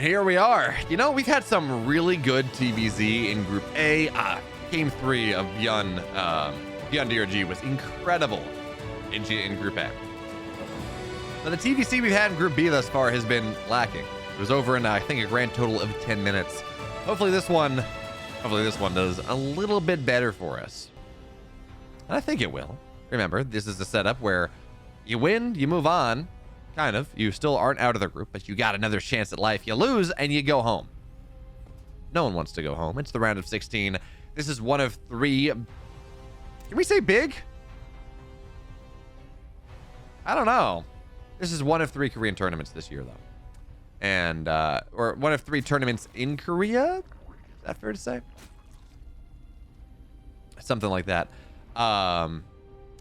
And here we are. You know, we've had some really good TVZ in Group A. Game 3 of Beyond DRG was incredible in Group A. Now, the TVC we've had in Group B thus far has been lacking. It was over in, I think, a grand total of 10 minutes. Hopefully this one does a little bit better for us. And I think it will. Remember, this is a setup where you win, you move on. Kind of. You still aren't out of the group, but you got another chance at life. You lose, and you go home. No one wants to go home. It's the round of 16. This is one of 3. Can we say big? I don't know. This is one of 3 Korean tournaments this year, though. And, or one of 3 tournaments in Korea? Is that fair to say? Something like that.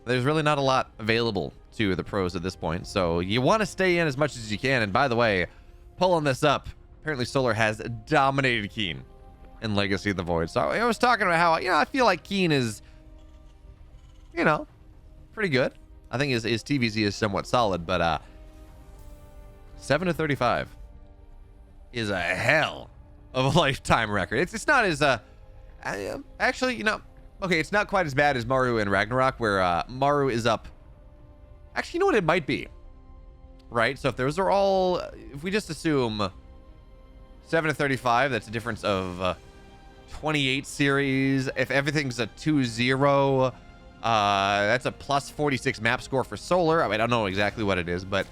There's really not a lot available to the pros at this point, so you want to stay in as much as you can. And by the way, pulling this up, apparently Solar has dominated KeeN in Legacy of the Void. So I was talking about how, I feel like KeeN is, pretty good. I think his TVZ is somewhat solid, but 7-35 is a hell of a lifetime record. It's not as actually, okay, it's not quite as bad as Maru and Ragnarok, where Maru is up. Actually, you know what it might be, right? So if those are all, if we just assume 7-35, that's a difference of 28 series. If everything's a 2-0, that's a plus 46 map score for Solar. I mean, I don't know exactly what it is, but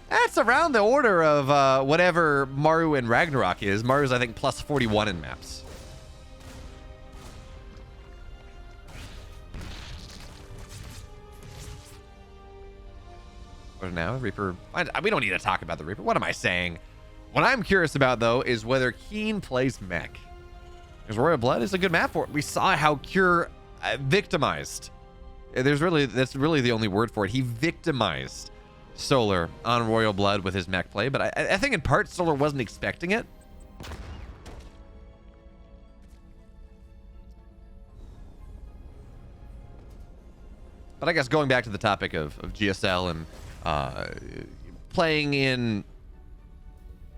that's around the order of whatever Maru and Ragnarok is. Maru's, I think, plus 41 in maps. Now Reaper, we don't need to talk about the Reaper. What am I saying? What I'm curious about, though, is whether KeeN plays mech, because Royal Blood is a good map for it. We saw how Cure victimized. That's really the only word for it. He victimized Solar on Royal Blood with his mech play, but I think in part Solar wasn't expecting it. But I guess going back to the topic of GSL and playing in,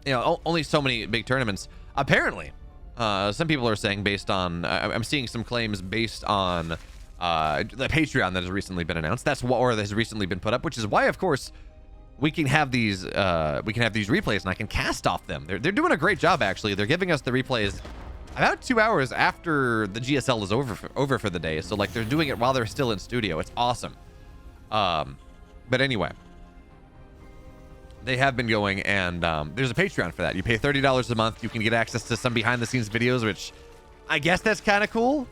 only so many big tournaments. Apparently, some people are saying based on, I'm seeing some claims based on the Patreon that has recently been announced. That's what, or has recently been put up, which is why, of course, we can have these replays and I can cast off them. They're doing a great job, actually. They're giving us the replays about 2 hours after the GSL is over for the day. So like they're doing it while they're still in studio. It's awesome. But anyway, they have been going, and there's a Patreon for that. You pay $30 a month. You can get access to some behind the scenes videos, which I guess that's kind of cool,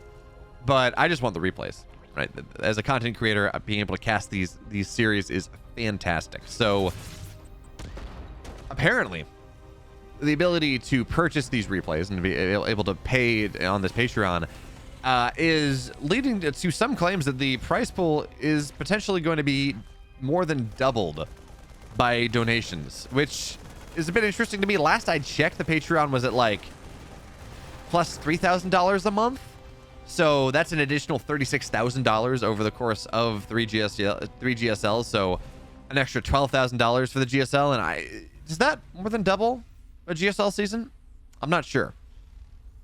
but I just want the replays, right? As a content creator, being able to cast these series is fantastic. So apparently the ability to purchase these replays and to be able to pay on this Patreon is leading to some claims that the prize pool is potentially going to be more than doubled by donations, which is a bit interesting to me. Last I checked, the Patreon was at like plus $3,000 a month. So that's an additional $36,000 over the course of 3 GSLs. So an extra $12,000 for the GSL. And is that more than double a GSL season? I'm not sure,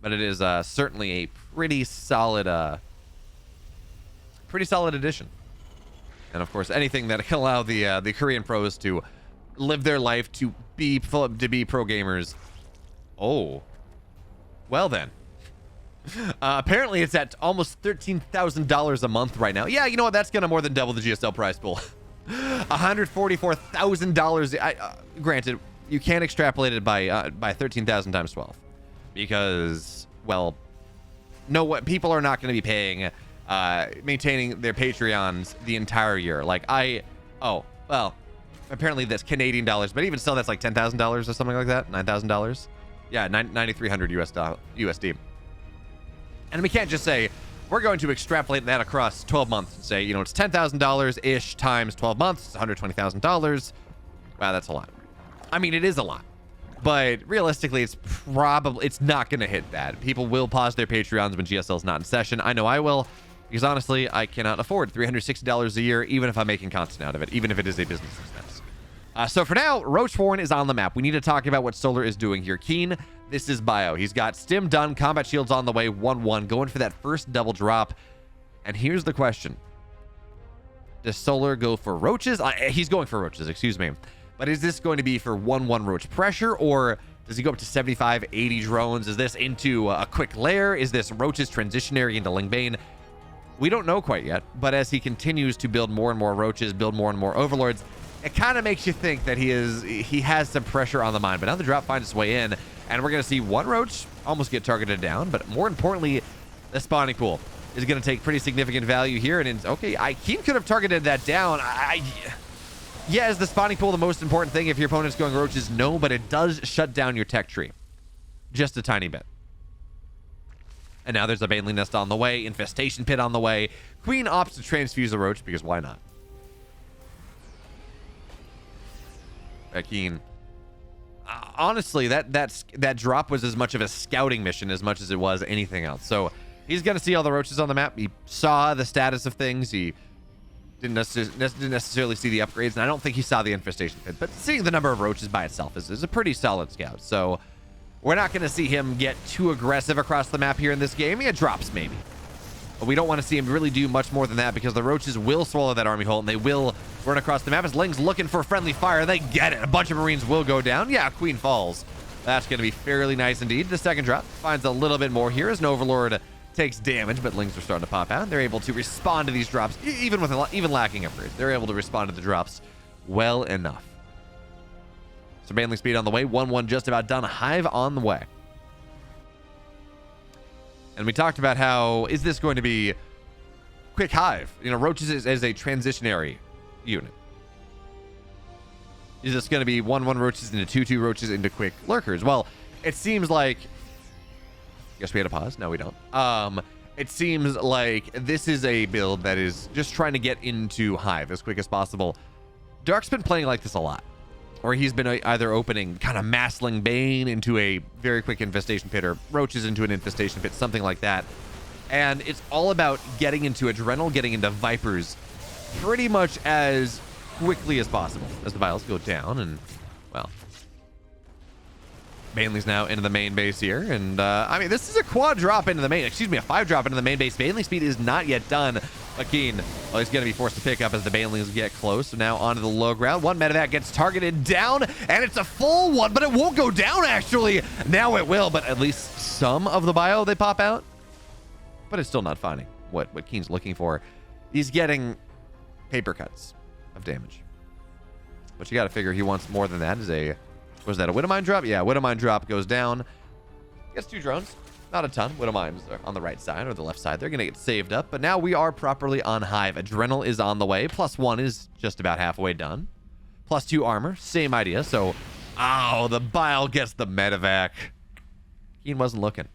but it is certainly a pretty solid addition. And of course, anything that can allow the Korean pros to live their life, to be pro gamers. Oh, well then. Apparently, it's at almost $13,000 a month right now. Yeah, you know what? That's gonna more than double the GSL prize pool. $144,000. Granted, you can't extrapolate it by 13,000 times 12, because, well, no, people are not going to be paying, maintaining their Patreons the entire year. Like well, apparently that's Canadian dollars, but even still, that's like $10,000 or something like that. $9,000. Yeah, 9,300 USD. And we can't just say we're going to extrapolate that across 12 months and say, it's $10,000 ish times 12 months. It's $120,000. Wow, that's a lot. I mean, it is a lot, but realistically, it's not going to hit that. People will pause their Patreons when GSL is not in session. I know I will, because honestly, I cannot afford $360 a year, even if I'm making content out of it, even if it is a business expense. So for now, Roachborn is on the map. We need to talk about what Solar is doing here. KeeN, this is bio. He's got stim done, combat shields on the way, 1-1, going for that first double drop. And here's the question. Does Solar go for roaches? He's going for roaches, excuse me. But is this going to be for 1-1 roach pressure, or does he go up to 75, 80 drones? Is this into a quick lair? Is this roaches transitionary into Lingbane? We don't know quite yet, but as he continues to build more and more roaches, build more and more overlords, it kind of makes you think that he has some pressure on the mine. But now the drop finds its way in, and we're going to see one roach almost get targeted down. But more importantly, the spawning pool is going to take pretty significant value here. And okay, KeeN could have targeted that down. Yeah, is the spawning pool the most important thing if your opponent's going roaches? No, but it does shut down your tech tree. Just a tiny bit. And now there's a Baneling nest on the way, infestation pit on the way. KeeN opts to transfuse the roach because why not? KeeN. Honestly, that drop was as much of a scouting mission as much as it was anything else. So he's going to see all the roaches on the map. He saw the status of things. He didn't necessarily see the upgrades, and I don't think he saw the infestation pit. But seeing the number of roaches by itself is a pretty solid scout. So we're not going to see him get too aggressive across the map here in this game. He drops maybe. But we don't want to see him really do much more than that because the roaches will swallow that army hole and they will run across the map. As Ling's looking for friendly fire, they get it. A bunch of Marines will go down. Yeah, KeeN falls. That's going to be fairly nice indeed. The second drop finds a little bit more here as an Overlord takes damage, but Lings are starting to pop out. They're able to respond to these drops, even lacking upgrades. They're able to respond to the drops well enough. So Baneling speed on the way. 1-1 just about done. Hive on the way. And we talked about how, is this going to be quick hive? You know, roaches is a transitionary unit. Is this going to be 1-1 roaches into 2-2 roaches into quick lurkers? Well, it seems like, guess we had a pause. No, we don't. It seems like this is a build that is just trying to get into hive as quick as possible. Dark's been playing like this a lot, or he's been either opening kind of massling Bane into a very quick infestation pit or roaches into an infestation pit, something like that. And it's all about getting into Adrenal, getting into Vipers pretty much as quickly as possible as the vials go down. And, well, Baneling's now into the main base here. And, I mean, this is a quad drop into the main, excuse me, a 5 drop into the main base. Baneling speed is not yet done. KeeN, well, he's going to be forced to pick up as the Banelings get close. So now onto the low ground. One medevac gets targeted down, and it's a full one, but it won't go down, actually. Now it will, but at least some of the bio, they pop out. But it's still not finding what KeeN's looking for. He's getting paper cuts of damage. But you got to figure he wants more than that. Was that a Widowmine drop? Yeah, Widowmine drop goes down. Gets 2 drones. Not a ton. Widowmines are on the right side or the left side. They're going to get saved up. But now we are properly on hive. Adrenal is on the way. +1 is just about halfway done. +2 armor. Same idea. So, oh, the bile gets the medevac. KeeN wasn't looking.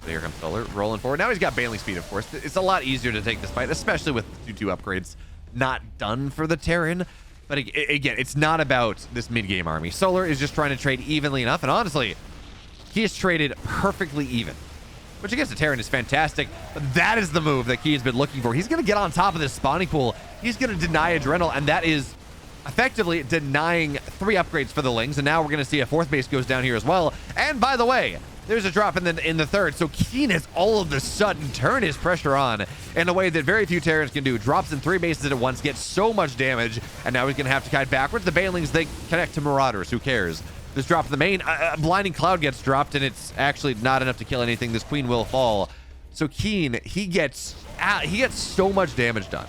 Here comes Solar, rolling forward. Now he's got Baneling speed, of course. It's a lot easier to take this fight, especially with 2-2 upgrades not done for the Terran. But again, it's not about this mid-game army. Solar is just trying to trade evenly enough, and honestly, he has traded perfectly even. Which against the Terran is fantastic, but that is the move that KeeN's been looking for. He's going to get on top of this spawning pool. He's going to deny Adrenal, and that is effectively denying 3 upgrades for the Lings, and now we're going to see a 4th base goes down here as well. And by the way, there's a drop in the 3rd, so KeeN has all of a sudden turned his pressure on in a way that very few Terrans can do. Drops in 3 bases at once, gets so much damage, and now he's going to have to kite backwards. The Banelings, they connect to Marauders. Who cares? This drop in the main, a Blinding Cloud gets dropped, and it's actually not enough to kill anything. This Queen will fall. So KeeN, he gets so much damage done.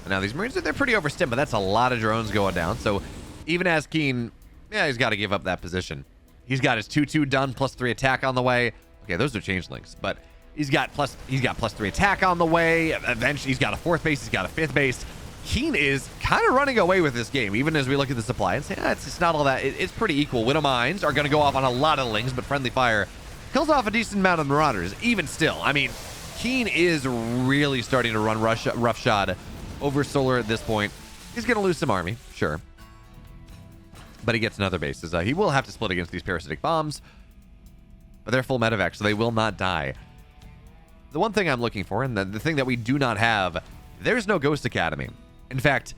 Now these Marines, they're pretty overstim, but that's a lot of drones going down. So even as KeeN, yeah, he's got to give up that position. He's got his 2-2 done, +3 attack on the way. Okay, those are changelings, but he's got +3 attack on the way. Eventually, he's got a 4th base, he's got a 5th base. KeeN is kind of running away with this game, even as we look at the supply and say, it's not all that. It's pretty equal. Widowmines are going to go off on a lot of Lings, but friendly fire kills off a decent amount of Marauders. Even still, I mean, KeeN is really starting to run roughshod over Solar at this point. He's going to lose some army, sure. But he gets another base. He will have to split against these parasitic bombs. But they're full medevac, so they will not die. The one thing I'm looking for, and the thing that we do not have, there's no Ghost Academy. In fact,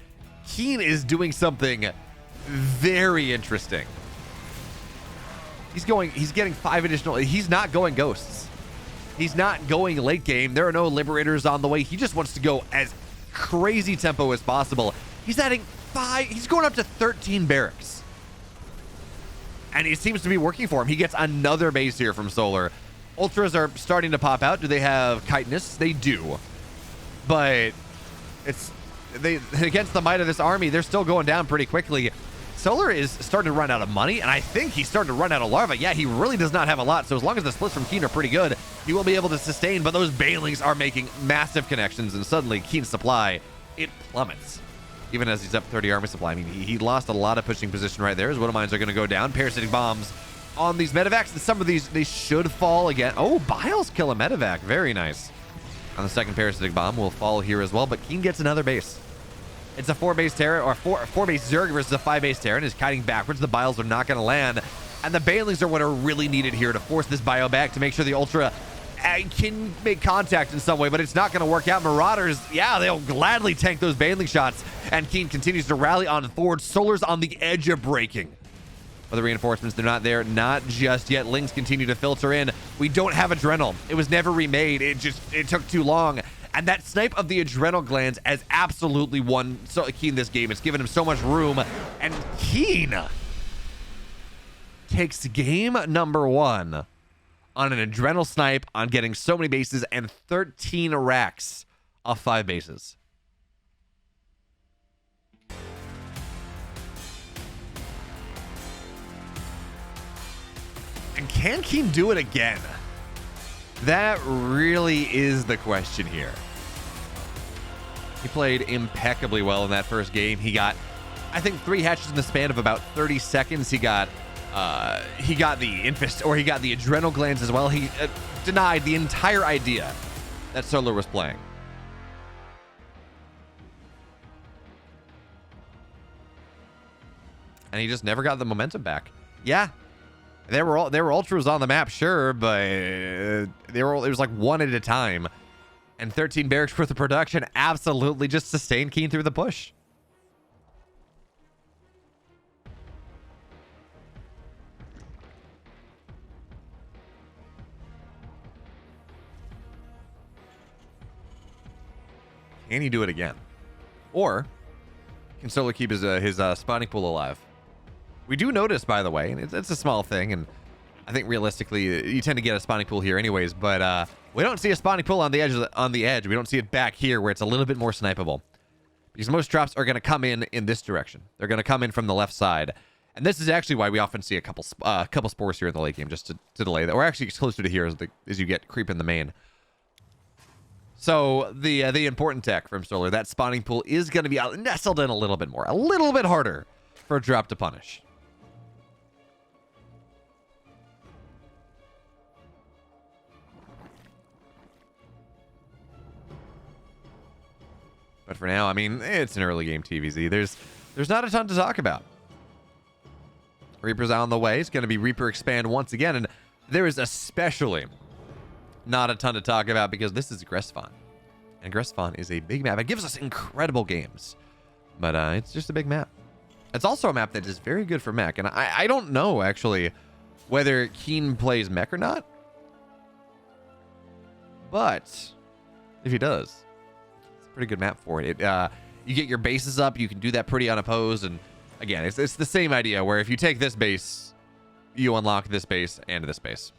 KeeN is doing something very interesting. He's getting 5 additional. He's not going ghosts. He's not going late game. There are no liberators on the way. He just wants to go as crazy tempo as possible. He's adding 5. He's going up to 13 barracks. And it seems to be working for him. He gets another base here from Solar. Ultras are starting to pop out. Do they have chitinous? They do. But against the might of this army, they're still going down pretty quickly. Solar is starting to run out of money, and I think he's starting to run out of larva. Yeah, he really does not have a lot, so as long as the splits from KeeN are pretty good, he will be able to sustain, but those banelings are making massive connections, and suddenly KeeN's supply, it plummets. Even as he's up 30 army supply. I mean, he lost a lot of pushing position right there. His Widow Mines are going to go down. Parasitic bombs on these medevacs, and some of these, they should fall again. Oh, Biles kill a medevac. Very nice. On the second parasitic bomb will fall here as well, but KeeN gets another base. It's a 4-base Terran, or 4-base Zerg versus a 5-base Terran. Is kiting backwards. The Biles are not going to land. And the banelings are what are really needed here to force this bio back to make sure the Ultra can make contact in some way, but it's not going to work out. Marauders, yeah, they'll gladly tank those baneling shots, and KeeN continues to rally on forward. Solar's on the edge of breaking. But the reinforcements, they're not there. Not just yet. Lings continue to filter in. We don't have Adrenal. It was never remade. It took too long. And that snipe of the adrenal glands has absolutely won KeeN this game. It's given him so much room. And KeeN takes game number 1 on an adrenal snipe, on getting so many bases and 13 racks of 5 bases. And can KeeN do it again? That really is the question here. He played impeccably well in that first game. He got, I think, 3 hatches in the span of about 30 seconds. He got the infest, or he got the adrenal glands as well. He denied the entire idea that Solar was playing. And he just never got the momentum back. Yeah. There were ultras on the map, sure, but it was like 1 at a time. And 13 barracks worth of production absolutely just sustained KeeN through the push. Can he do it again? Or can Solar keep his spawning pool alive? We do notice, by the way, and it's a small thing, and I think realistically you tend to get a spawning pool here anyways, but we don't see a spawning pool on the edge. We don't see it back here where it's a little bit more snipeable, because most drops are going to come in this direction. They're going to come in from the left side, and this is actually why we often see a couple spores here in the late game, just to delay that. Or actually, it's closer to here as you get creep in the main. So the important tech from Solar, that spawning pool is going to be nestled in a little bit more, a little bit harder for a drop to punish. But for now, I mean, it's an early game TVZ. There's not a ton to talk about. Reaper's on the way. It's going to be Reaper Expand once again. And there is especially not a ton to talk about because this is Gressfon. And Gressfon is a big map. It gives us incredible games. But it's just a big map. It's also a map that is very good for mech. And I don't know, actually, whether KeeN plays mech or not. But if he does, pretty good map for it. You get your bases up, you can do that pretty unopposed, and again, it's the same idea where if you take this base, you unlock this base and this base.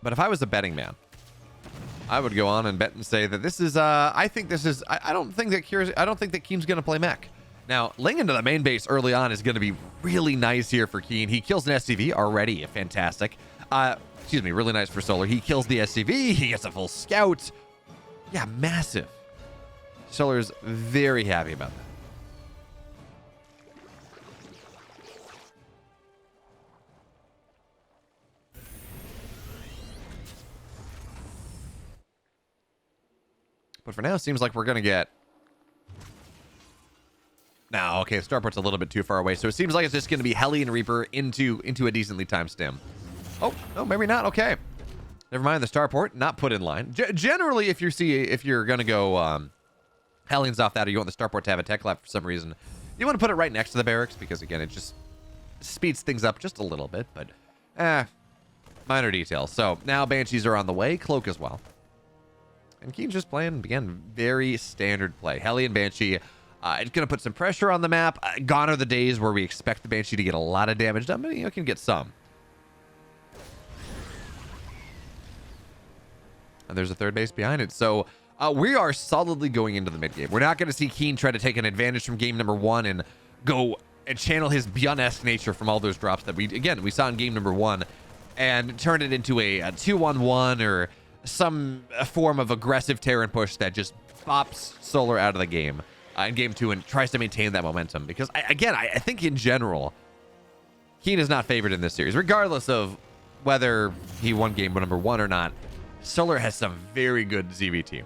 But if I was a betting man, I would go on and bet and say that this is, I don't think that KeeN's going to play mech. Now, laying into the main base early on is going to be really nice here for KeeN. He kills an SCV already, fantastic. Excuse me, really nice for Solar. He kills the SCV. He gets a full scout. Yeah, massive. Solar's very happy about that. But for now, it seems like we're going to get... Now, okay, Starport's a little bit too far away, so it seems like it's just going to be Hellion Reaper into a decently timed stim. Oh, no, maybe not. Okay. Never mind, the Starport, not put in line. Generally, if you're going to go Hellions off that, or you want the Starport to have a tech lab for some reason, you want to put it right next to the barracks, because, again, it just speeds things up just a little bit, but, minor details. So, now Banshees are on the way, Cloak as well. And KeeN's just playing, again, very standard play. Hellion Banshee, it's going to put some pressure on the map. Gone are the days where we expect the Banshee to get a lot of damage done, but, you know, can get some. And there's a third base behind it. So we are solidly going into the mid game. We're not going to see KeeN try to take an advantage from game number 1 and go and channel his Beyond-esque nature from all those drops that we saw in game number 1 and turn it into a 2-on-1 or some form of aggressive Terran push that just bops Solar out of the game in game 2 and tries to maintain that momentum. Because, I think in general, KeeN is not favored in this series, regardless of whether he won game number 1 or not. Solar has some very good ZVT.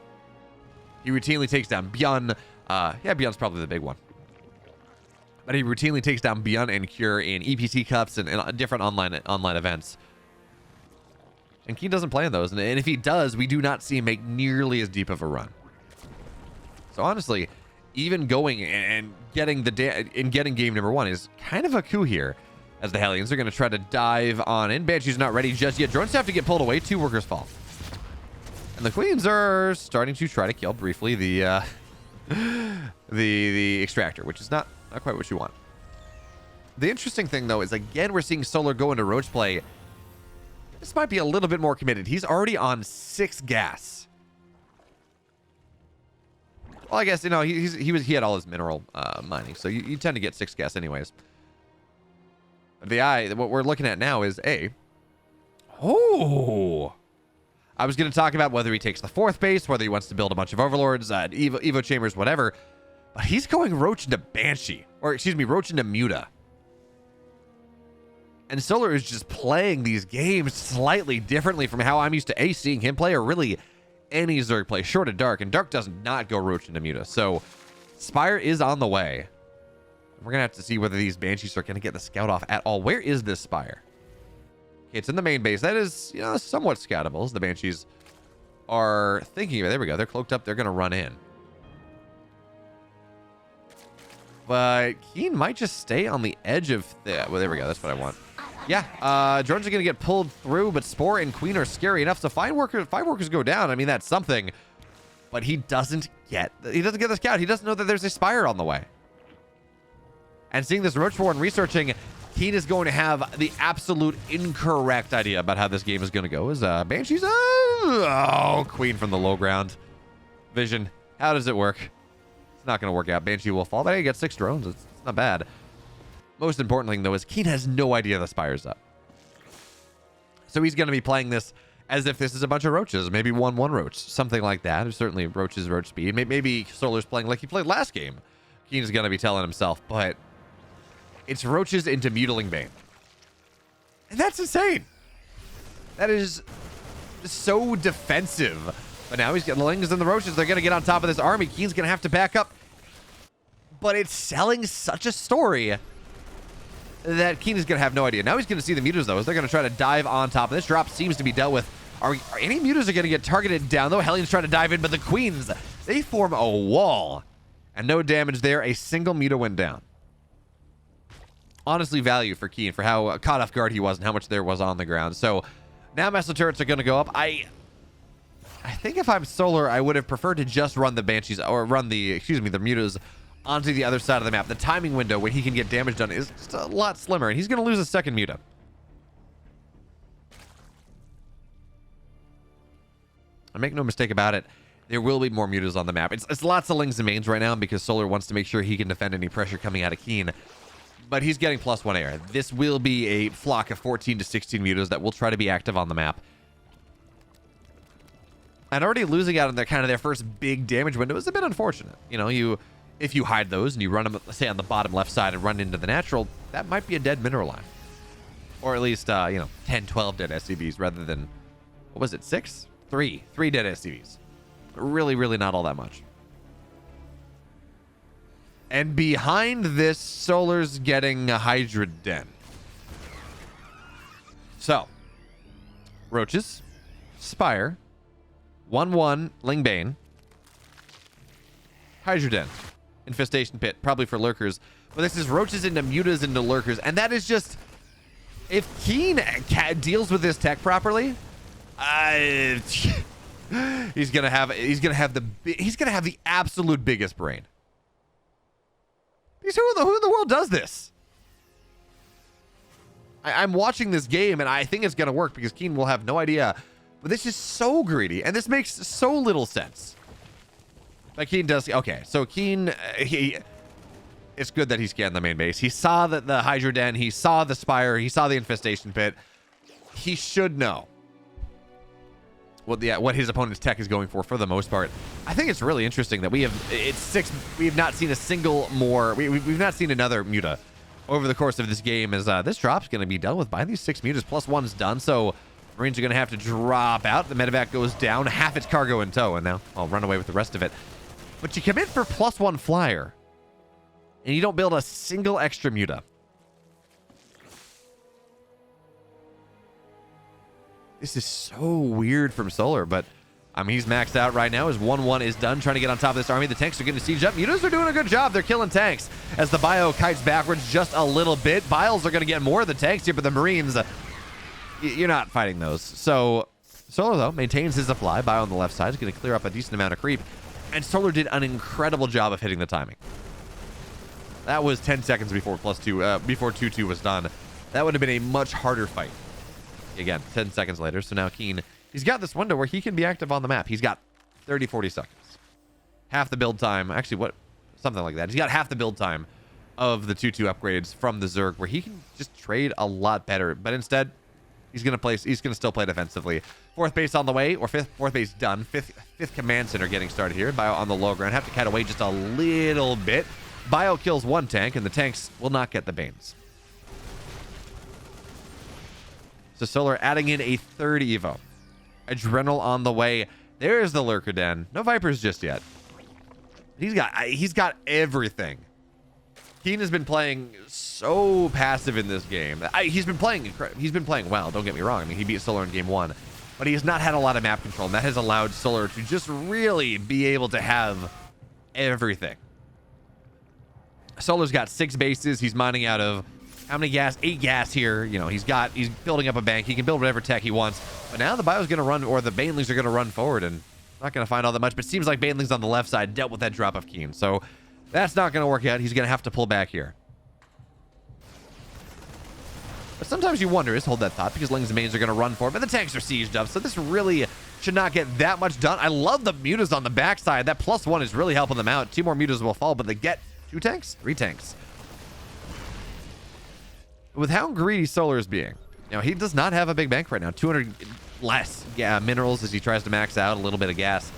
He routinely takes down Byun. Byun's probably the big one. But he routinely takes down Byun and Cure in EPC Cups and different online events. And KeeN doesn't play in those. And if he does, we do not see him make nearly as deep of a run. So honestly, even going and getting getting game number 1 is kind of a coup here. As the Hellions are going to try to dive on in. Banshee's not ready just yet. Drones have to get pulled away. 2 workers fall. And the Queens are starting to try to kill briefly the the extractor, which is not quite what you want. The interesting thing, though, is again we're seeing Solar go into roach play. This might be a little bit more committed. He's already on 6 gas. Well, I guess, you know, he had all his mineral mining, so you tend to get 6 gas anyways. What we're looking at now is I was going to talk about whether he takes the 4th base, whether he wants to build a bunch of overlords, Evo chambers, whatever. But he's going Roach into Banshee, or excuse me, Roach into Muta. And Solar is just playing these games slightly differently from how I'm used to seeing him play, or really any Zerg play, short of Dark. And Dark does not go Roach into Muta. So Spire is on the way. We're going to have to see whether these Banshees are going to get the scout off at all. Where is this Spire? Okay, it's in the main base. That is, you know, somewhat scoutable, as the Banshees are thinking of it. There we go. They're cloaked up. They're going to run in. But KeeN might just stay on the edge of the... Well, there we go. That's what I want. Yeah, drones are going to get pulled through, but Spore and Queen are scary enough. So 5 workers go down. I mean, that's something. But he doesn't get the scout. He doesn't know that there's a Spire on the way. And seeing this Roach War and researching, KeeN is going to have the absolute incorrect idea about how this game is going to go. Is Banshee's... Oh, Queen from the low ground. Vision. How does it work? It's not going to work out. Banshee will fall. But hey, he gets 6 drones. It's not bad. Most important thing, though, is KeeN has no idea the Spire's up. So he's going to be playing this as if this is a bunch of roaches. Maybe 1-1 roach. Something like that. Or certainly roaches, roach speed. Maybe Solar's playing like he played last game. KeeN's going to be telling himself, but... It's roaches into Mutiling Bane. And that's insane. That is so defensive. But now he's getting the Lings and the roaches. They're going to get on top of this army. KeeN's going to have to back up. But it's selling such a story that KeeN is going to have no idea. Now he's going to see the mutas, though, as they're going to try to dive on top. And this drop seems to be dealt with. Are any mutas are going to get targeted down, though? Hellion's trying to dive in, but the Queens, they form a wall. And no damage there. A single muta went down. Honestly, value for KeeN for how caught off guard he was and how much there was on the ground. So now Master Turrets are going to go up. I think if I'm Solar, I would have preferred to just run the Banshees or run the mutas onto the other side of the map. The timing window when he can get damage done is just a lot slimmer, and he's going to lose a second muta. And make no mistake about it, there will be more mutas on the map. It's lots of Lings and Mains right now because Solar wants to make sure he can defend any pressure coming out of KeeN. but he's getting +1 air. This will be a flock of 14 to 16 mutas that will try to be active on the map. And already losing out on their first big damage window is a bit unfortunate. You know, if you hide those and you run them, say, on the bottom left side and run into the natural, that might be a dead mineral line. Or at least, 10, 12 dead SCVs rather than, what was it, 6? 3 dead SCVs. Really, really not all that much. And behind this, Solar's getting a Hydra Den. So, Roaches, Spire, 1/1 Lingbane, Hydra Den, Infestation Pit, probably for lurkers. But this is Roaches into mutas into lurkers, and that is just, if KeeN deals with this tech properly, he's gonna have the absolute biggest brain. Because who in the world does this? I'm watching this game and I think it's gonna work because KeeN will have no idea. But this is so greedy and this makes so little sense. But KeeN does. Okay, so KeeN, it's good that he scanned the main base. He saw that the Hydra Den, he saw the Spire, he saw the Infestation Pit. He should know what his opponent's tech is going for the most part. I think it's really interesting that we have not seen a single more. We've not seen another muta over the course of this game. As this drop's going to be done with by these 6 mutas. +1's done, so Marines are going to have to drop out. The medevac goes down, half its cargo in tow, and now I'll run away with the rest of it. But you commit for +1 flyer, and you don't build a single extra muta. This is so weird from Solar, but I mean, he's maxed out right now. His 1/1 is done, trying to get on top of this army. The tanks are getting to siege up. Mutas are doing a good job. They're killing tanks as the bio kites backwards just a little bit. Biles are going to get more of the tanks here, but the Marines, you're not fighting those. So Solar, though, maintains his supply. Bio on the left side is going to clear up a decent amount of creep, and Solar did an incredible job of hitting the timing. That was 10 seconds before before 2-2 was done. That would have been a much harder fight. Again, 10 seconds later. So now KeeN, he's got this window where he can be active on the map. He's got 30, 40 seconds. Half the build time. Actually, something like that. He's got half the build time of the 2-2 upgrades from the Zerg, where he can just trade a lot better. But instead, he's going to still play defensively. 4th base on the way, or 4th base done. Fifth command center getting started here. Bio on the low ground. Have to cut away just a little bit. Bio kills 1 tank, and the tanks will not get the Banes. So Solar adding in a 3rd Evo. Adrenal on the way. There's the Lurker Den. No Vipers just yet. He's got everything. KeeN has been playing so passive in this game. He's been playing well, don't get me wrong. I mean, he beat Solar in game 1. But he has not had a lot of map control, and that has allowed Solar to just really be able to have everything. Solar's got 6 bases. He's mining out of how many gas? 8 gas here. You know, he's building up a bank. He can build whatever tech he wants. But now the bio's going to run, or the Banelings are going to run forward, and not going to find all that much. But it seems like Banelings on the left side dealt with that drop of KeeN. So that's not going to work out. He's going to have to pull back here. But sometimes you wonder, just hold that thought, because Lings and Mains are going to run forward, but the tanks are sieged up. So this really should not get that much done. I love the mutas on the backside. That +1 is really helping them out. 2 more mutas will fall, but they get 2 tanks? 3 tanks. With how greedy Solar is being, he does not have a big bank right now. 200 less minerals as he tries to max out a little bit of gas.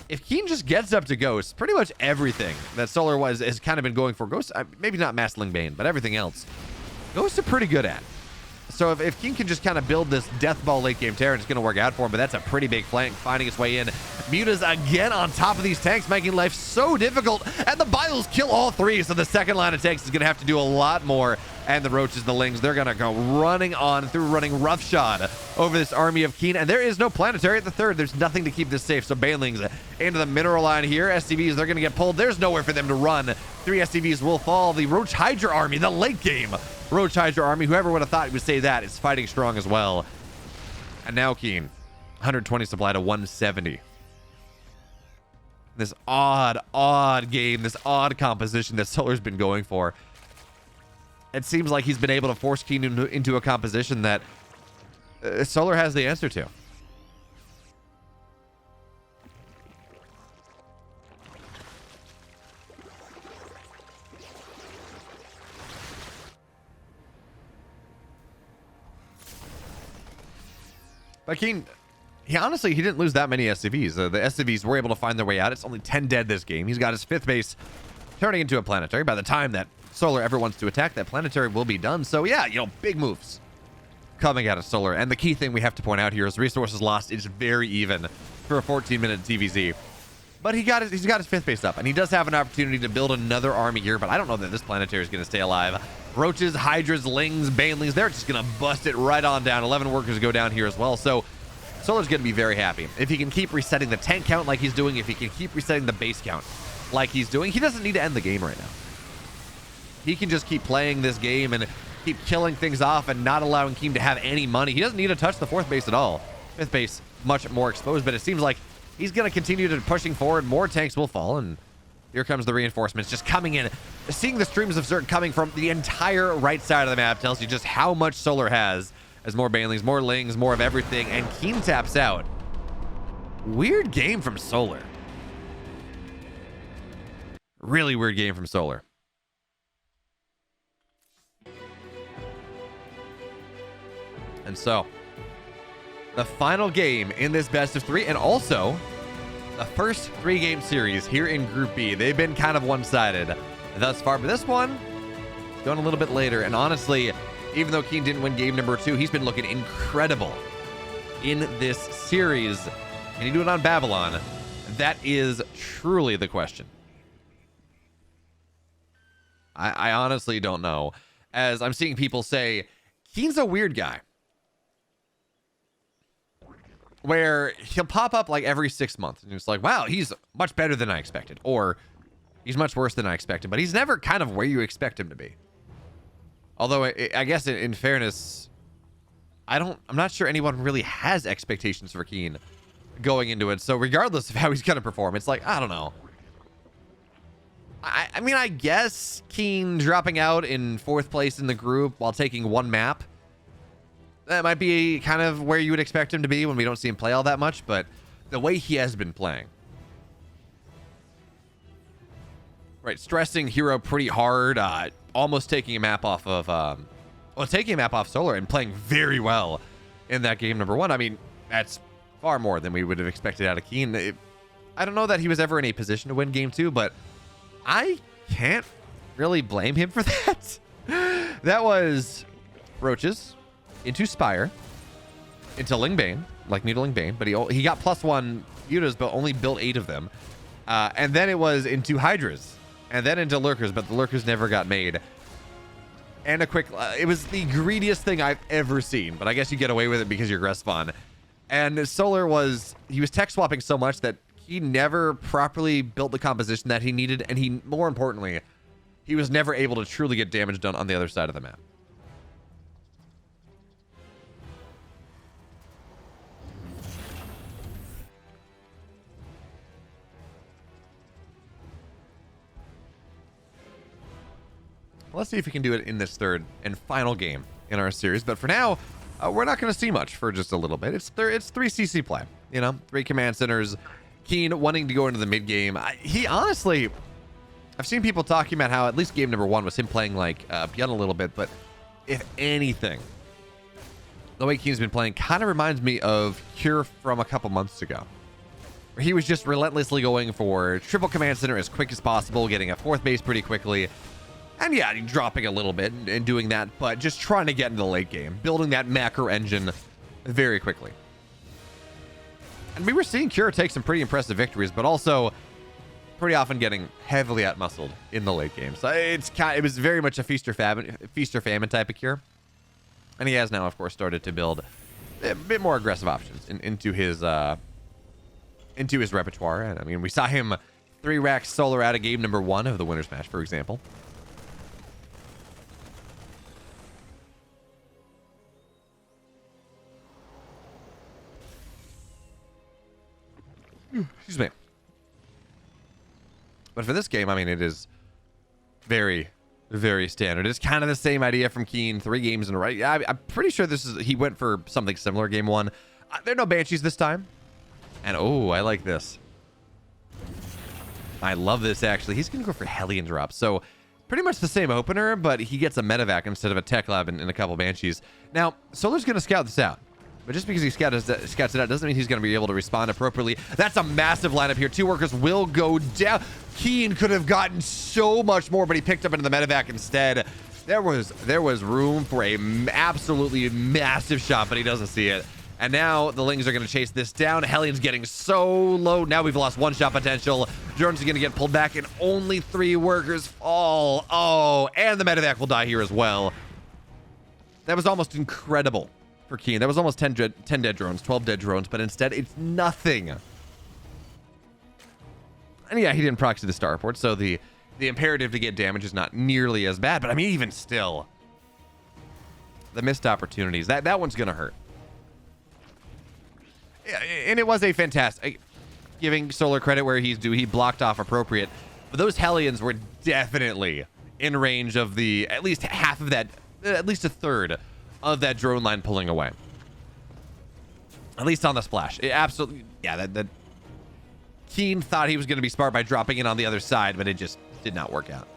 If KeeN just gets up to Ghost, pretty much everything that Solar has kind of been going for. Ghost, maybe not Mass Lingbane, but everything else, Ghosts are pretty good at. So if KeeN can just kind of build this death ball late game Terran, it's going to work out for him. But that's a pretty big flank finding its way in. Mutas again on top of these tanks, making life so difficult. And the Biles kill all 3. So the second line of tanks is going to have to do a lot more. And the Roaches, the Lings, they're going to go running on through, running roughshod over this army of KeeN. And there is no planetary at the 3rd. There's nothing to keep this safe. So Banelings into the mineral line here. SCVs, they're going to get pulled. There's nowhere for them to run. 3 SCVs will fall. The Roach Hydra army, the late game Roach Hydra army, whoever would have thought he would say that, is fighting strong as well. And now KeeN, 120 supply to 170. This odd game, this odd composition that Solar's been going for. It seems like he's been able to force KeeN into a composition that Solar has the answer to. But KeeN, he didn't lose that many SCVs. The SCVs were able to find their way out. It's only 10 dead this game. He's got his 5th base turning into a planetary. By the time that Solar ever wants to attack, that planetary will be done. So yeah, big moves coming out of Solar. And the key thing we have to point out here is resources lost is very even for a 14-minute TVZ. But he's got his 5th base up, and he does have an opportunity to build another army here, but I don't know that this planetary is going to stay alive. Roaches, Hydras, Lings, Banelings, they're just going to bust it right on down. 11 workers go down here as well. So Solar's going to be very happy. If he can keep resetting the tank count like he's doing, if he can keep resetting the base count like he's doing, he doesn't need to end the game right now. He can just keep playing this game and keep killing things off and not allowing KeeN to have any money. He doesn't need to touch the 4th base at all. 5th base, much more exposed, but it seems like he's going to continue to pushing forward. More tanks will fall, and here comes the reinforcements just coming in. Seeing the streams of Zerg coming from the entire right side of the map tells you just how much Solar has. As more Banelings, more Lings, more of everything, and KeeN taps out. Weird game from Solar. Really weird game from Solar. And so, the final game in this best of 3, and also the first 3-game series here in Group B. They've been kind of one-sided thus far, but this one is going a little bit later. And honestly, even though KeeN didn't win game number 2, he's been looking incredible in this series. Can he do it on Babylon? That is truly the question. I honestly don't know. As I'm seeing people say, KeeN's a weird guy. Where he'll pop up like every 6 months and it's like, wow, he's much better than I expected, or he's much worse than I expected, but he's never kind of where you expect him to be. Although I guess in fairness, I'm not sure anyone really has expectations for KeeN going into it. So regardless of how he's going to perform, it's like, I don't know. I mean, I guess KeeN dropping out in 4th place in the group while taking 1 map, that might be kind of where you would expect him to be when we don't see him play all that much, but the way he has been playing. Right, stressing Hero pretty hard, almost taking a map off of, taking a map off Solar and playing very well in that game number 1. I mean, that's far more than we would have expected out of KeeN. I don't know that he was ever in a position to win game 2, but I can't really blame him for that. That was Roaches into Spire, into Lingbane, like Needling Bane, but he got +1 Utas, but only built 8 of them. And then it was into Hydras, and then into Lurkers, but the Lurkers never got made. And a quick, it was the greediest thing I've ever seen, but I guess you get away with it because you're Grespawn. And Solar he was tech swapping so much that he never properly built the composition that he needed, and he, more importantly, he was never able to truly get damage done on the other side of the map. Let's see if we can do it in this 3rd and final game in our series. But for now, we're not going to see much for just a little bit. It's 3 CC play, 3 command centers. KeeN wanting to go into the mid game. He honestly, I've seen people talking about how at least game number 1 was him playing like Beyond a little bit. But if anything, the way KeeN's been playing kind of reminds me of Cure from a couple months ago. Where he was just relentlessly going for triple command center as quick as possible, getting a 4th base pretty quickly. And yeah, dropping a little bit and doing that, but just trying to get into the late game, building that macro engine very quickly. And we were seeing Cure take some pretty impressive victories, but also pretty often getting heavily outmuscled in the late game. So it was very much a feast or famine type of Cure. And he has now, of course, started to build a bit more aggressive options into his repertoire. And I mean, we saw him 3-rack Solar out of game number 1 of the winner's match, for example. Excuse me. But for this game, I mean, it is very, very standard. It's kind of the same idea from KeeN, 3 games in a row. I'm pretty sure he went for something similar game 1. There are no Banshees this time. And oh, I like this. I love this, actually. He's going to go for Hellion Drop. So pretty much the same opener, but he gets a medevac instead of a tech lab and a couple Banshees. Now, Solar's going to scout this out. But just because he scouts it out doesn't mean he's going to be able to respond appropriately. That's a massive lineup here. 2 workers will go down. KeeN could have gotten so much more, but he picked up into the medevac instead. There was room for a absolutely massive shot, but he doesn't see it. And now the Lings are going to chase this down. Hellions getting so low. Now we've lost 1 shot potential. Drones are going to get pulled back, and only 3 workers fall. Oh, and the medevac will die here as well. That was almost incredible for KeeN. That was almost 10 dead drones, 12 dead drones, but instead it's nothing. And yeah, he didn't proxy the starport, so the imperative to get damage is not nearly as bad. But I mean, even still, the missed opportunities, that one's going to hurt. And it was a fantastic, giving Solar credit where he's due, he blocked off appropriate. But those Hellions were definitely in range of the, at least half of that, at least a third of that drone line pulling away. At least on the splash. It absolutely, yeah, that KeeN thought he was going to be smart by dropping in on the other side, but it just did not work out.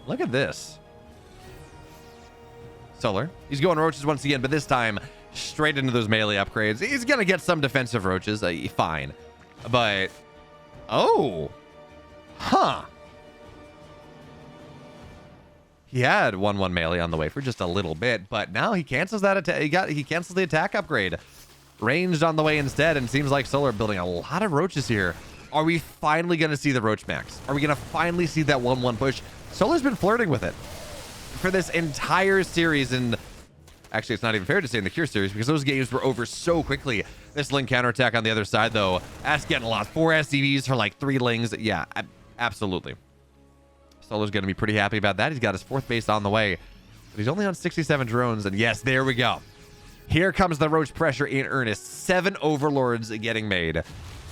Look at this. Solar. He's going roaches once again, but this time straight into those melee upgrades. He's going to get some defensive roaches. Fine. But, oh. Huh. He had 1/1 melee on the way for just a little bit, but now he cancels that attack. He cancels the attack upgrade. Ranged on the way instead, and seems like Solar building a lot of roaches here. Are we finally going to see the roach max? Are we going to finally see that 1/1 push? Solar's been flirting with it for this entire series, and actually it's not even fair to say in the Cure series because those games were over so quickly. This Ling counterattack on the other side, though, that's getting a lot. 4 SCVs for like 3 Lings. Yeah, absolutely. Solar's going to be pretty happy about that. He's got his 4th base on the way, but he's only on 67 drones, and yes, there we go. Here comes the roach pressure in earnest. 7 overlords getting made.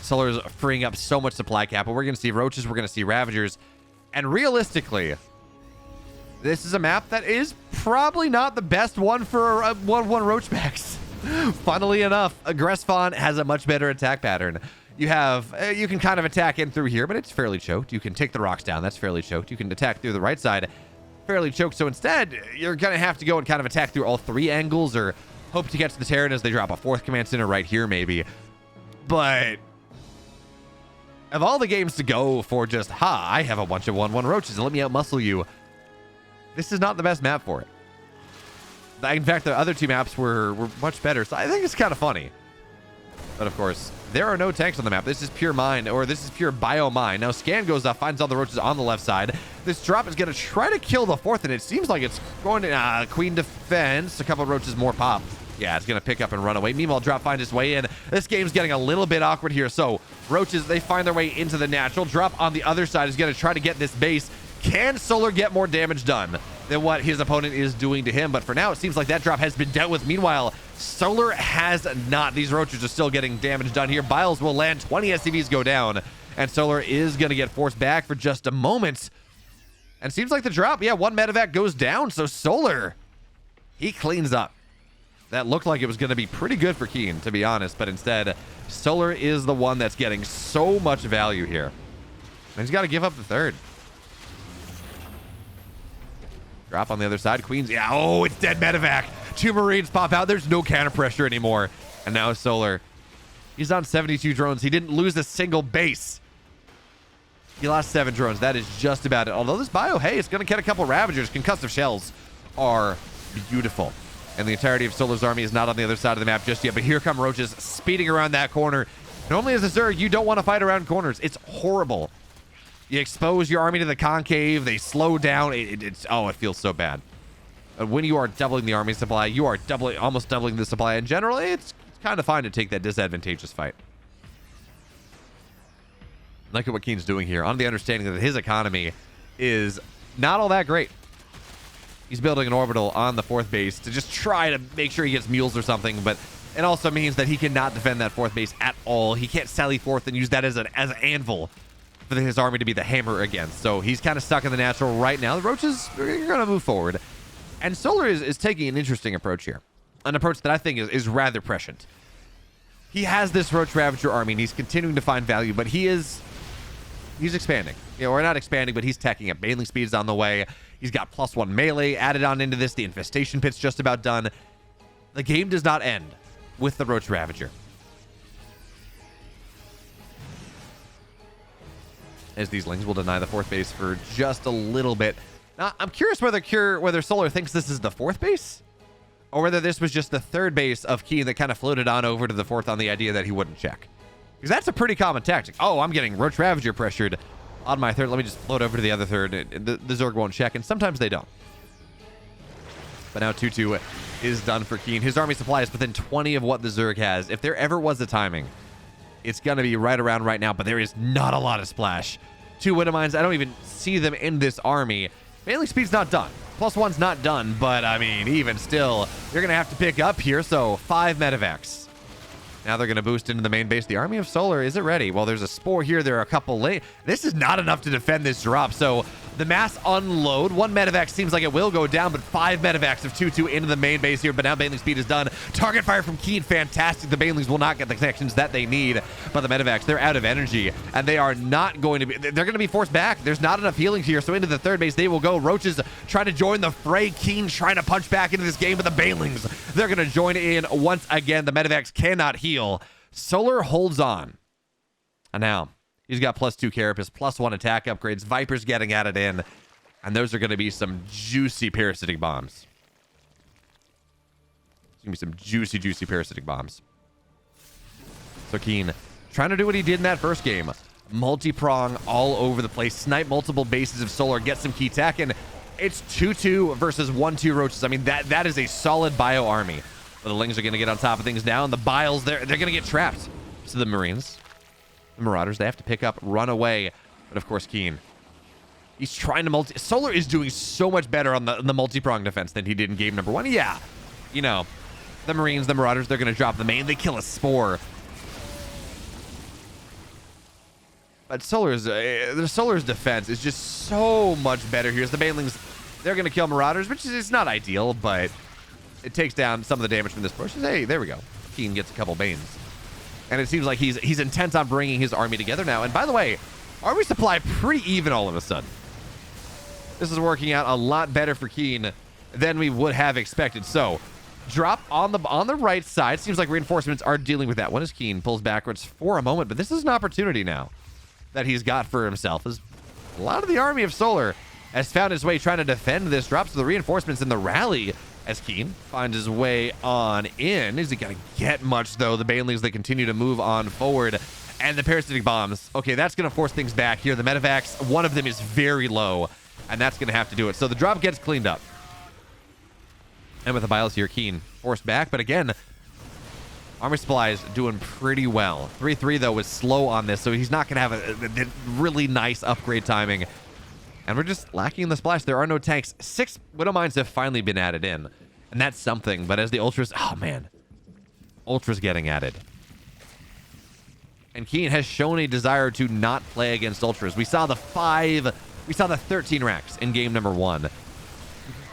Solar's freeing up so much supply cap, but we're going to see roaches, we're going to see ravagers, and realistically, this is a map that is probably not the best one for a 1/1 roach max. Funnily enough, Gressfawn has a much better attack pattern. You can kind of attack in through here, but it's fairly choked. You can take the rocks down. That's fairly choked. You can attack through the right side. Fairly choked. So instead, you're going to have to go and kind of attack through all 3 angles or hope to catch the Terran as they drop a 4th command center right here, maybe. But of all the games to go for just, I have a bunch of 1/1 roaches and let me outmuscle you, this is not the best map for it. In fact, the other 2 maps were much better, so I think it's kind of funny. But of course, there are no tanks on the map. This is pure mine, or this is pure bio mine. Now scan goes up, finds all the roaches on the left side. This drop is going to try to kill the 4th, and it seems like it's going to Queen defense. A couple of roaches more pop. Yeah, it's going to pick up and run away. Meanwhile, drop finds its way in. This game's getting a little bit awkward here. So roaches, they find their way into the natural. Drop on the other side is going to try to get this base. Can Solar get more damage done than what his opponent is doing to him? But for now, it seems like that drop has been dealt with. Meanwhile, Solar has not. These roaches are still getting damage done here. Biles will land. 20 SCVs go down. And Solar is going to get forced back for just a moment. And seems like the drop, yeah, 1 medevac goes down. So Solar, he cleans up. That looked like it was going to be pretty good for KeeN, to be honest. But instead, Solar is the one that's getting so much value here. And he's got to give up the 3rd. Drop on the other side. Queens. Yeah. Oh, it's dead medevac. 2 Marines pop out. There's no counter pressure anymore. And now Solar. He's on 72 drones. He didn't lose a single base. He lost 7 drones. That is just about it. Although this bio, hey, it's going to get a couple Ravagers. Concussive shells are beautiful. And the entirety of Solar's army is not on the other side of the map just yet. But here come roaches speeding around that corner. Normally as a Zerg, you don't want to fight around corners. It's horrible. You expose your army to the concave. They slow down. It feels so bad. When you are doubling the army supply, you are almost doubling the supply. In general, it's kind of fine to take that disadvantageous fight. Look at what KeeN's doing here, on the understanding that his economy is not all that great. He's building an orbital on the 4th base to just try to make sure he gets mules or something, but it also means that he cannot defend that 4th base at all. He can't sally 4th and use that as an anvil for his army to be the hammer against. So he's kind of stuck in the natural right now. The roaches are going to move forward. And Solar is taking an interesting approach here. An approach that I think is rather prescient. He has this Roach Ravager army, and he's continuing to find value, but he is he's expanding. You know, we're not expanding, but he's teching up. Baneling speed's on the way. He's got +1 melee added on into this. The infestation pit's just about done. The game does not end with the Roach Ravager. As these Lings will deny the 4th base for just a little bit. Now, I'm curious whether Solar thinks this is the 4th base, or whether this was just the 3rd base of KeeN that kind of floated on over to the 4th on the idea that he wouldn't check. Because that's a pretty common tactic. Oh, I'm getting Roach Ravager pressured on my 3rd. Let me just float over to the other 3rd. The Zerg won't check, and sometimes they don't. But now 2-2 is done for KeeN. His army supply is within 20 of what the Zerg has. If there ever was a timing, it's going to be right around right now, but there is not a lot of splash. 2 Widow Mines, I don't even see them in this army. Baneling speed's not done. +1's not done, but I mean, even still, you're going to have to pick up here, so 5 medevacs. Now they're going to boost into the main base. The Army of Solar, is it ready? Well, there's a Spore here. There are a couple late. This is not enough to defend this drop, so the mass unload. 1 medevac seems like it will go down, but 5 medevacs of 2-2 into the main base here, but now Baneling speed is done. Target fire from KeeN, fantastic. The Banelings will not get the connections that they need, but the medevacs, they're out of energy, and they are not going to be, they're going to be forced back. There's not enough healing here, so into the 3rd base they will go. Roaches trying to join the fray. KeeN trying to punch back into this game, but the Banelings, they're going to join in once again. The medevacs cannot heal. Solar holds on. And now he's got +2 Carapace, +1 attack upgrades. Viper's getting added in, and those are going to be some juicy parasitic bombs. It's going to be some juicy parasitic bombs. So KeeN trying to do what he did in that first game. Multi-prong all over the place. Snipe multiple bases of Solar. Get some key tech, and it's 2-2 versus 1-2 Roaches. I mean, that is a solid bio army. But the Lings are going to get on top of things now, and the Biles, they're going to get trapped. So the Marines, the Marauders, they have to pick up, run away. But of course, KeeN, he's trying to Solar is doing so much better on the multi-prong defense than he did in game number 1. Yeah, you know, the Marines, the Marauders, they're going to drop the main. They kill a Spore. But Solar's defense is just so much better here. As the Banelings, they're going to kill Marauders, which is not ideal, but it takes down some of the damage from this push. Hey, there we go. KeeN gets a couple Banes. And it seems like he's intent on bringing his army together now. And by the way, army supply pretty even all of a sudden. This is working out a lot better for KeeN than we would have expected. So, drop on the right side. Seems like reinforcements are dealing with that. One is KeeN pulls backwards for a moment, but this is an opportunity now that he's got for himself. As a lot of the Army of Solar has found his way trying to defend this drop. So the reinforcements in the rally as KeeN finds his way on in. Is he going to get much, though? The Banelings, they continue to move on forward. And the parasitic bombs. Okay, that's going to force things back here. The medevacs, one of them is very low, and that's going to have to do it. So the drop gets cleaned up. And with the Biles here, KeeN forced back. But again, army supplies doing pretty well. 3-3, though, was slow on this, so he's not going to have a really nice upgrade timing. And we're just lacking in the splash. There are no tanks. 6 Widow Mines have finally been added in. And that's something. But as the Ultras... Oh, man. Ultras getting added. And KeeN has shown a desire to not play against Ultras. We saw the 13 racks in game number 1.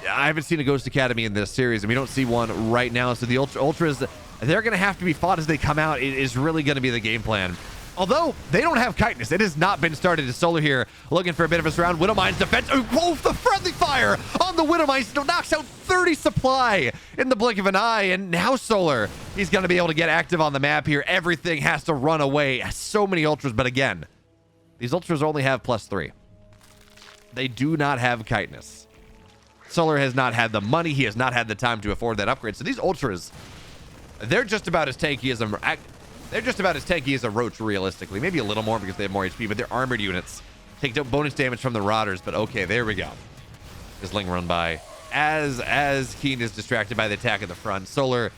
I haven't seen a Ghost Academy in this series, and we don't see one right now. So the Ultras, they're going to have to be fought as they come out. It is really going to be the game plan. Although, they don't have Chitinous. It has not been started. As Solar here looking for a bit of a surround. Widow Mines defense. Oh, the friendly fire on the Widow Mines knocks out 30 supply in the blink of an eye. And now Solar, he's going to be able to get active on the map here. Everything has to run away. So many Ultras, but again, these Ultras only have +3. They do not have Chitinous. Solar has not had the money. He has not had the time to afford that upgrade. So these Ultras, they're just about as tanky as a Roach, realistically. Maybe a little more because they have more HP, but they're armored units. Take bonus damage from the Marauders, but okay, there we go. This Ling run by. As KeeN is distracted by the attack at the front. Solar,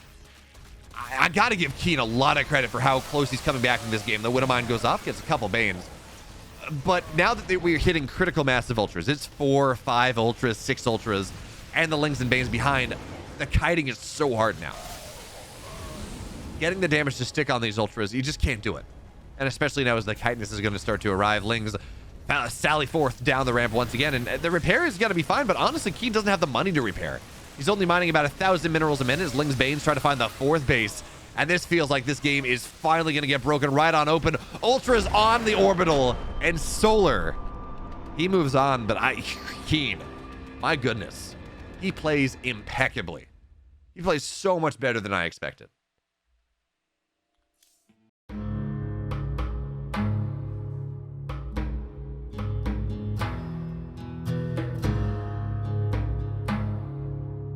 I gotta give KeeN a lot of credit for how close he's coming back in this game. The Widow Mine goes off, gets a couple Banes. But now that we're hitting critical mass of Ultras, it's 4, 5 Ultras, 6 Ultras, and the Lings and Banes behind. The kiting is so hard now. Getting the damage to stick on these Ultras, you just can't do it. And especially now as the chitinous is going to start to arrive. Lings sally forth down the ramp once again, and the repair is going to be fine, but honestly, KeeN doesn't have the money to repair. He's only mining about 1,000 minerals a minute as Ling's Banes try to find the 4th base. And this feels like this game is finally going to get broken right on open. Ultra's on the orbital, and Solar, he moves on, but KeeN, my goodness, he plays impeccably. He plays so much better than I expected.